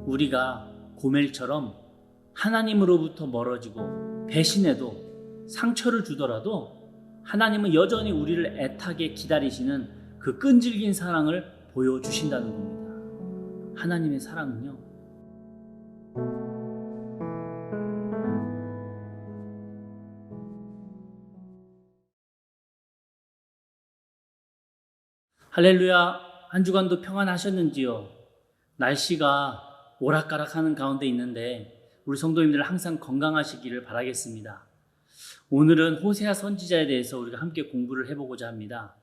우리가 고멜처럼 하나님으로부터 멀어지고 배신해도 상처를 주더라도 하나님은 여전히 우리를 애타게 기다리시는 그 끈질긴 사랑을 보여주신다는 겁니다. 하나님의 사랑은요, 할렐루야. 한 주간도 평안하셨는지요? 날씨가 오락가락하는 가운데 있는데 우리 성도님들 항상 건강하시기를 바라겠습니다. 오늘은 호세아 선지자에 대해서 우리가 함께 공부를 해보고자 합니다.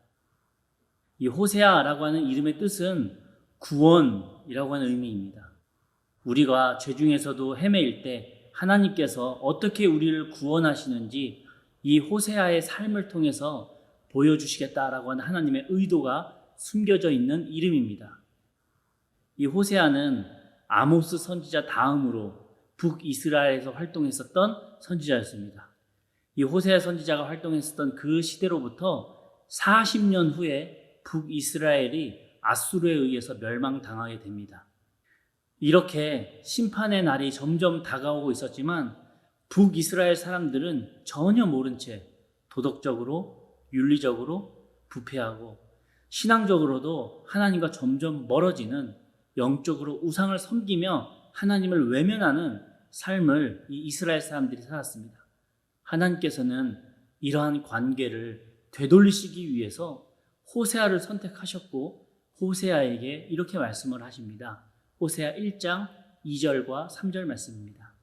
이 호세아라고 하는 이름의 뜻은 구원이라고 하는 의미입니다. 우리가 죄 중에서도 헤매일 때 하나님께서 어떻게 우리를 구원하시는지 이 호세아의 삶을 통해서 보여주시겠다라고 하는 하나님의 의도가 숨겨져 있는 이름입니다. 이 호세아는 아모스 선지자 다음으로 북이스라엘에서 활동했었던 선지자였습니다. 이 호세아 선지자가 활동했었던 그 시대로부터 40년 후에 북이스라엘이 아수르에 의해서 멸망당하게 됩니다. 이렇게 심판의 날이 점점 다가오고 있었지만 북이스라엘 사람들은 전혀 모른 채 도덕적으로, 윤리적으로 부패하고 신앙적으로도 하나님과 점점 멀어지는, 영적으로 우상을 섬기며 하나님을 외면하는 삶을 이 이스라엘 사람들이 살았습니다. 하나님께서는 이러한 관계를 되돌리시기 위해서 호세아를 선택하셨고 호세아에게 이렇게 말씀을 하십니다. 호세아 1장 2절과 3절 말씀입니다.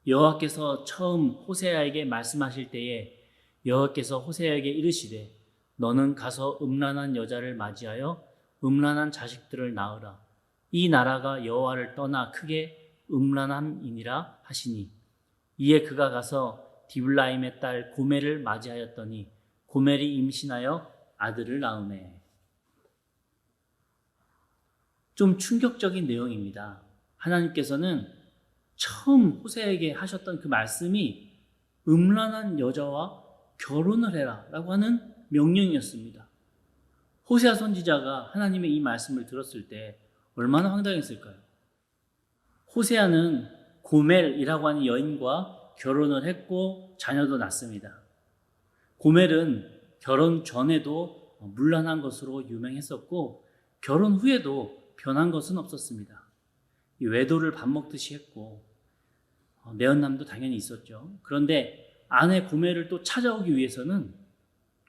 여호와께서 처음 호세아에게 말씀하실 때에 여호와께서 호세아에게 이르시되 너는 가서 음란한 여자를 맞이하여 음란한 자식들을 낳으라. 이 나라가 여호와를 떠나 크게 음란함이니라 하시니 이에 그가 가서 디블라임의 딸 고멜을 맞이하였더니 고멜이 임신하여 아들을 낳으매. 좀 충격적인 내용입니다. 하나님께서는 처음 호세아에게 하셨던 그 말씀이 음란한 여자와 결혼을 해라 라고 하는 명령이었습니다. 호세아 선지자가 하나님의 이 말씀을 들었을 때 얼마나 황당했을까요? 호세아는 고멜이라고 하는 여인과 결혼을 했고 자녀도 낳습니다. 고멜은 결혼 전에도 문란한 것으로 유명했었고 결혼 후에도 변한 것은 없었습니다. 이 외도를 밥 먹듯이 했고 내연남도 당연히 있었죠. 그런데 아내 고멜을 또 찾아오기 위해서는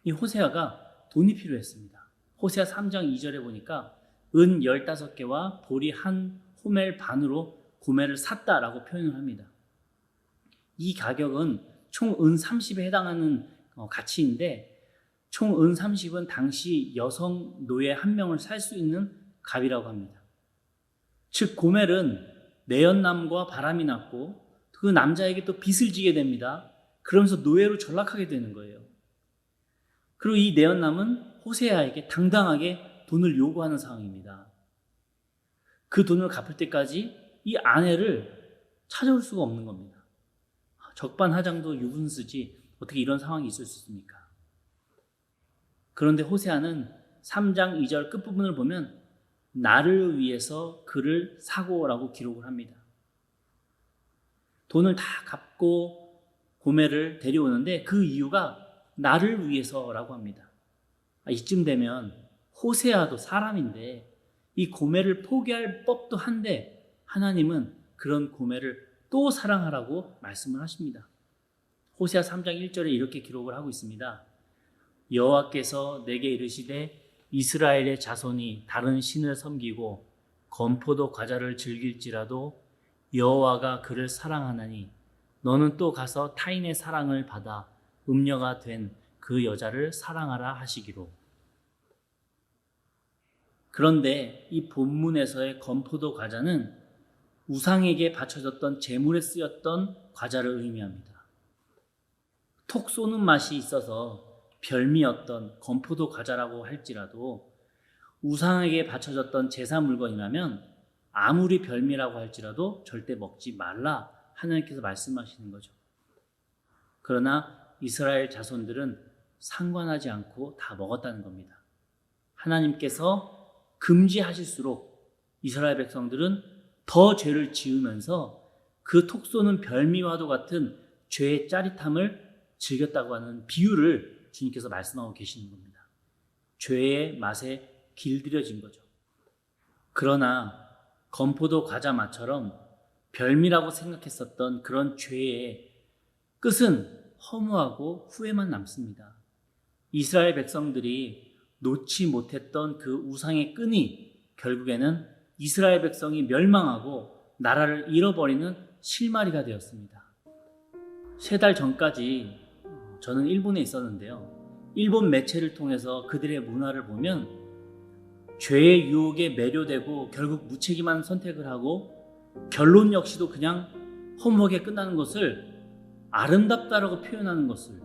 이 호세아가 돈이 필요했습니다. 호세아 3장 2절에 보니까 은 15개와 보리 한 호멜 반으로 고멜을 샀다라고 표현을 합니다. 이 가격은 총 은 30에 해당하는 가치인데 총 은 30은 당시 여성 노예 한 명을 살 수 있는 값이라고 합니다. 즉 고멜은 내연남과 바람이 났고 그 남자에게 또 빚을 지게 됩니다. 그러면서 노예로 전락하게 되는 거예요. 그리고 이 내연남은 호세아에게 당당하게 돈을 요구하는 상황입니다. 그 돈을 갚을 때까지 이 아내를 찾아올 수가 없는 겁니다. 적반하장도 유분수지 어떻게 이런 상황이 있을 수 있습니까? 그런데 호세아는 3장 2절 끝부분을 보면 나를 위해서 그를 사고라고 기록을 합니다. 돈을 다 갚고 고멜을 데려오는데 그 이유가 나를 위해서라고 합니다. 이쯤 되면 호세아도 사람인데 이 고멜을 포기할 법도 한데 하나님은 그런 고멜을 또 사랑하라고 말씀을 하십니다. 호세아 3장 1절에 이렇게 기록을 하고 있습니다. 여호와께서 내게 이르시되 이스라엘의 자손이 다른 신을 섬기고 건포도 과자를 즐길지라도 여호와가 그를 사랑하나니 너는 또 가서 타인의 사랑을 받아 음녀가 된 그 여자를 사랑하라 하시기로. 그런데 이 본문에서의 건포도 과자는 우상에게 바쳐졌던 제물에 쓰였던 과자를 의미합니다. 톡 쏘는 맛이 있어서 별미였던 건포도 과자라고 할지라도 우상에게 바쳐졌던 제사 물건이라면 아무리 별미라고 할지라도 절대 먹지 말라 하나님께서 말씀하시는 거죠. 그러나 이스라엘 자손들은 상관하지 않고 다 먹었다는 겁니다. 하나님께서 금지하실수록 이스라엘 백성들은 더 죄를 지으면서 그 톡 쏘는 별미와도 같은 죄의 짜릿함을 즐겼다고 하는 비유를 주님께서 말씀하고 계시는 겁니다. 죄의 맛에 길들여진 거죠. 그러나 건포도 과자 맛처럼 별미라고 생각했었던 그런 죄의 끝은 허무하고 후회만 남습니다. 이스라엘 백성들이 놓지 못했던 그 우상의 끈이 결국에는 이스라엘 백성이 멸망하고 나라를 잃어버리는 실마리가 되었습니다. 3달 전까지 저는 일본에 있었는데요. 일본 매체를 통해서 그들의 문화를 보면 죄의 유혹에 매료되고 결국 무책임한 선택을 하고 결론 역시도 그냥 허무하게 끝나는 것을 아름답다라고 표현하는 것을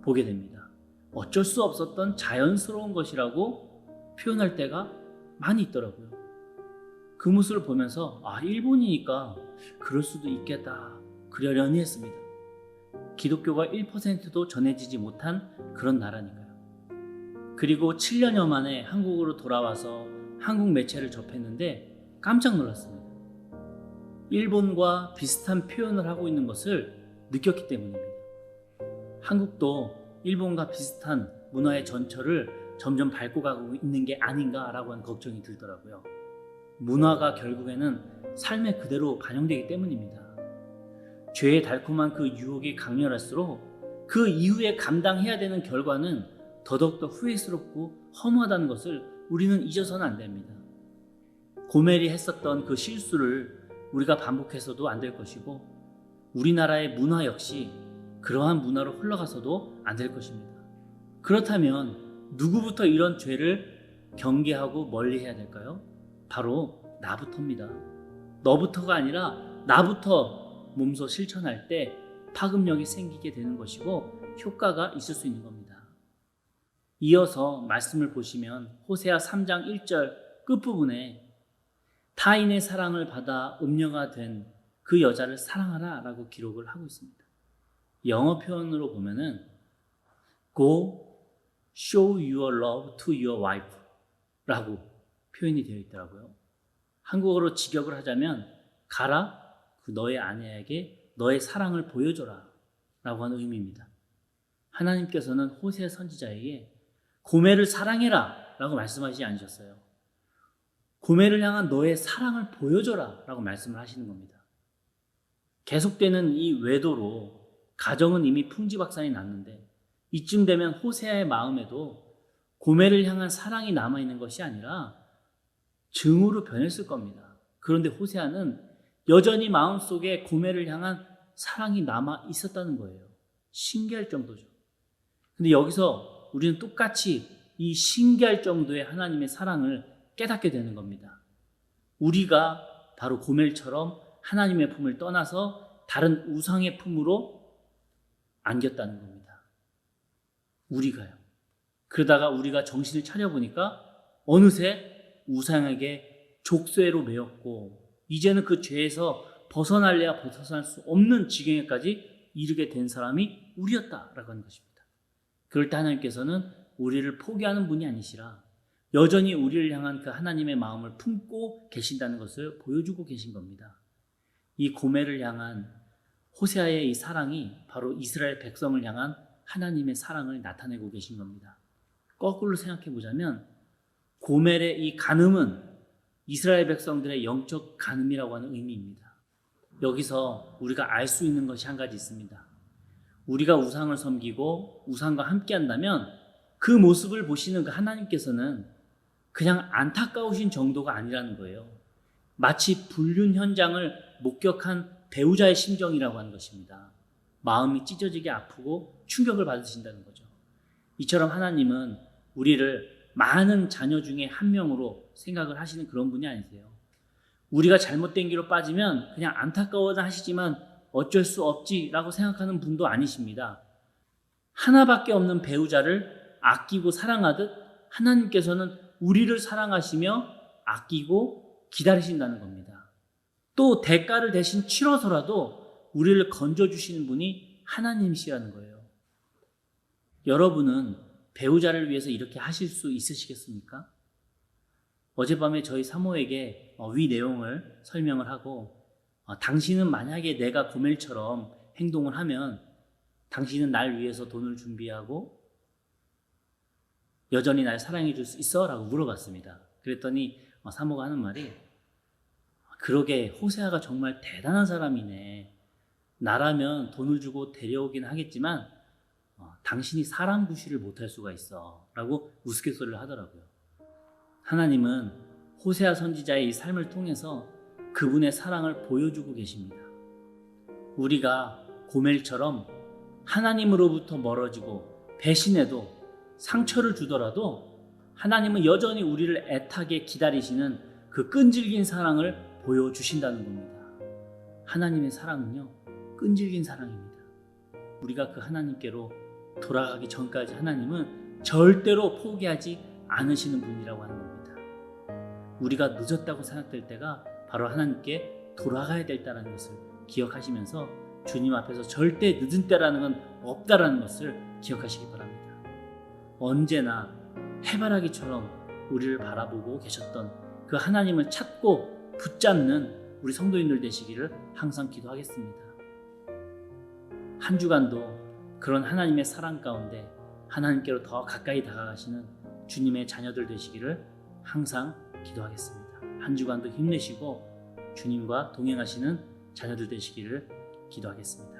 보게 됩니다. 어쩔 수 없었던 자연스러운 것이라고 표현할 때가 많이 있더라고요. 그 모습을 보면서 일본이니까 그럴 수도 있겠다 그러려니 했습니다. 기독교가 1%도 전해지지 못한 그런 나라니까요. 그리고 7년여 만에 한국으로 돌아와서 한국 매체를 접했는데 깜짝 놀랐습니다. 일본과 비슷한 표현을 하고 있는 것을 느꼈기 때문입니다. 한국도 일본과 비슷한 문화의 전철을 점점 밟고 가고 있는 게 아닌가라고 하는 걱정이 들더라고요. 문화가 결국에는 삶에 그대로 반영되기 때문입니다. 죄의 달콤한 그 유혹이 강렬할수록 그 이후에 감당해야 되는 결과는 더더욱더 후회스럽고 허무하다는 것을 우리는 잊어서는 안 됩니다. 고멜이 했었던 그 실수를 우리가 반복해서도 안 될 것이고 우리나라의 문화 역시 그러한 문화로 흘러가서도 안 될 것입니다. 그렇다면 누구부터 이런 죄를 경계하고 멀리해야 될까요? 바로 나부터입니다. 너부터가 아니라 나부터 몸소 실천할 때 파급력이 생기게 되는 것이고 효과가 있을 수 있는 겁니다. 이어서 말씀을 보시면 호세아 3장 1절 끝부분에 타인의 사랑을 받아 음녀가 된 그 여자를 사랑하라 라고 기록을 하고 있습니다. 영어 표현으로 보면은 Go show your love to your wife 라고 표현이 되어 있더라고요. 한국어로 직역을 하자면 가라 그 너의 아내에게 너의 사랑을 보여줘라 라고 하는 의미입니다. 하나님께서는 호세 선지자에게 고멜을 사랑해라 라고 말씀하시지 않으셨어요. 고멜을 향한 너의 사랑을 보여줘라 라고 말씀을 하시는 겁니다. 계속되는 이 외도로 가정은 이미 풍지박산이 났는데 이쯤 되면 호세아의 마음에도 고멜을 향한 사랑이 남아있는 것이 아니라 증오로 변했을 겁니다. 그런데 호세아는 여전히 마음속에 고멜을 향한 사랑이 남아 있었다는 거예요. 신기할 정도죠. 근데 여기서 우리는 똑같이 이 신기할 정도의 하나님의 사랑을 깨닫게 되는 겁니다. 우리가 바로 고멜처럼 하나님의 품을 떠나서 다른 우상의 품으로 안겼다는 겁니다. 우리가요. 그러다가 우리가 정신을 차려보니까 어느새 우상에게 족쇄로 매였고 이제는 그 죄에서 벗어날래야 벗어날 수 없는 지경에까지 이르게 된 사람이 우리였다라고 하는 것입니다. 그럴 때 하나님께서는 우리를 포기하는 분이 아니시라 여전히 우리를 향한 그 하나님의 마음을 품고 계신다는 것을 보여주고 계신 겁니다. 이 고멜을 향한 호세아의 이 사랑이 바로 이스라엘 백성을 향한 하나님의 사랑을 나타내고 계신 겁니다. 거꾸로 생각해 보자면 고멜의 이 간음은 이스라엘 백성들의 영적 간음이라고 하는 의미입니다. 여기서 우리가 알 수 있는 것이 한 가지 있습니다. 우리가 우상을 섬기고 우상과 함께 한다면 그 모습을 보시는 그 하나님께서는 그냥 안타까우신 정도가 아니라는 거예요. 마치 불륜 현장을 목격한 배우자의 심정이라고 하는 것입니다. 마음이 찢어지게 아프고 충격을 받으신다는 거죠. 이처럼 하나님은 우리를 많은 자녀 중에 한 명으로 생각을 하시는 그런 분이 아니세요. 우리가 잘못된 길로 빠지면 그냥 안타까워는 하시지만 어쩔 수 없지라고 생각하는 분도 아니십니다. 하나밖에 없는 배우자를 아끼고 사랑하듯 하나님께서는 우리를 사랑하시며 아끼고 기다리신다는 겁니다. 또 대가를 대신 치러서라도 우리를 건져주시는 분이 하나님이시라는 거예요. 여러분은 배우자를 위해서 이렇게 하실 수 있으시겠습니까? 어젯밤에 저희 사모에게 위 내용을 설명을 하고 당신은 만약에 내가 고멜처럼 행동을 하면 당신은 날 위해서 돈을 준비하고 여전히 날 사랑해 줄 수 있어? 라고 물어봤습니다. 그랬더니 사모가 하는 말이 그러게 호세아가 정말 대단한 사람이네. 나라면 돈을 주고 데려오긴 하겠지만 당신이 사람 구실을 못할 수가 있어 라고 우스갯소리를 하더라고요. 하나님은 호세아 선지자의 이 삶을 통해서 그분의 사랑을 보여주고 계십니다. 우리가 고멜처럼 하나님으로부터 멀어지고 배신해도 상처를 주더라도 하나님은 여전히 우리를 애타게 기다리시는 그 끈질긴 사랑을 보여주신다는 겁니다. 하나님의 사랑은요, 끈질긴 사랑입니다. 우리가 그 하나님께로 돌아가기 전까지 하나님은 절대로 포기하지 않으시는 분이라고 하는 겁니다. 우리가 늦었다고 생각될 때가 바로 하나님께 돌아가야 될 때라는 것을 기억하시면서 주님 앞에서 절대 늦은 때라는 건 없다라는 것을 기억하시기 바랍니다. 언제나 해바라기처럼 우리를 바라보고 계셨던 그 하나님을 찾고 붙잡는 우리 성도님들 되시기를 항상 기도하겠습니다. 한 주간도 그런 하나님의 사랑 가운데 하나님께로 더 가까이 다가가시는 주님의 자녀들 되시기를 항상 기도하겠습니다. 한 주간도 힘내시고 주님과 동행하시는 자녀들 되시기를 기도하겠습니다.